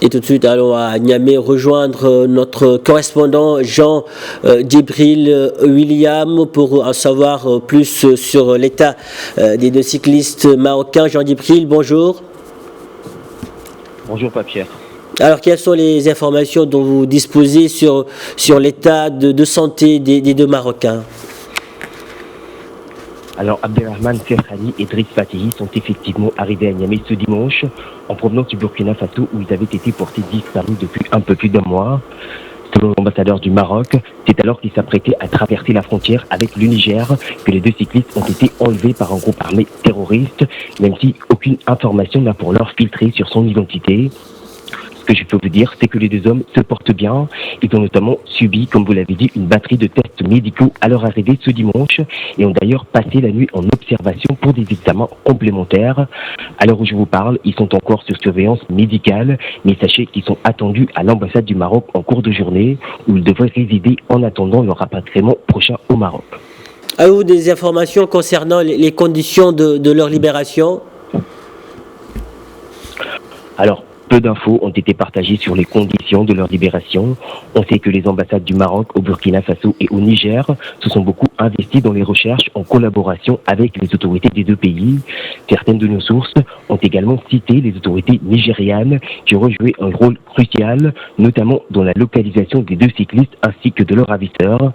Et tout de suite, allons à Niamey rejoindre notre correspondant Jean Djibril William pour en savoir plus sur l'état des deux cyclistes marocains. Jean Djibril, bonjour. Bonjour Pierre. Alors, quelles sont les informations dont vous disposez sur l'état de santé des deux Marocains? Alors, Abdelrahman Ferhani et Driss Fatihi sont effectivement arrivés à Niamey ce dimanche en provenance du Burkina Faso où ils avaient été portés disparus depuis un peu plus d'un mois. Selon l'ambassadeur du Maroc, c'est alors qu'ils s'apprêtaient à traverser la frontière avec le Niger que les deux cyclistes ont été enlevés par un groupe armé terroriste, même si aucune information n'a pour l'heure filtré sur son identité. Ce que je peux vous dire, c'est que les deux hommes se portent bien. Ils ont notamment subi, comme vous l'avez dit, une batterie de tests médicaux à leur arrivée ce dimanche et ont d'ailleurs passé la nuit en observation pour des examens complémentaires. À l'heure où je vous parle, ils sont encore sur surveillance médicale, mais sachez qu'ils sont attendus à l'ambassade du Maroc en cours de journée où ils devraient résider en attendant leur rapatriement prochain au Maroc. Avez-vous des informations concernant les conditions de leur libération? Alors, peu d'infos ont été partagées sur les conditions de leur libération. On sait que les ambassades du Maroc au Burkina Faso et au Niger se sont beaucoup investies dans les recherches en collaboration avec les autorités des deux pays. Certaines de nos sources ont également cité les autorités nigérianes qui auraient joué un rôle crucial, notamment dans la localisation des deux cyclistes ainsi que de leurs ravisseurs.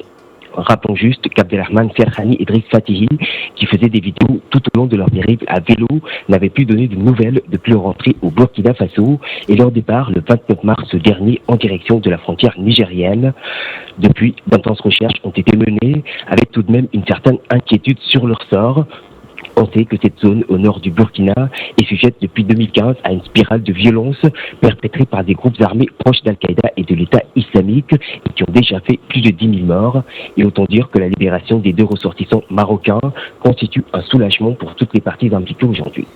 Rappelons juste qu'Abdelrahman Ferhani et Driss Fatihi, qui faisaient des vidéos tout au long de leur périple à vélo, n'avaient plus donné de nouvelles depuis leur entrée au Burkina Faso et leur départ le 29 mars dernier en direction de la frontière nigérienne. Depuis, d'intenses recherches ont été menées avec tout de même une certaine inquiétude sur leur sort. On sait que cette zone au nord du Burkina est sujette depuis 2015 à une spirale de violence perpétrée par des groupes armés proches d'Al-Qaïda et de l'État islamique et qui ont déjà fait plus de 10 000 morts. Et autant dire que la libération des deux ressortissants marocains constitue un soulagement pour toutes les parties impliquées aujourd'hui.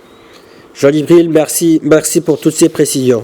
Jean Djibril, merci pour toutes ces précisions.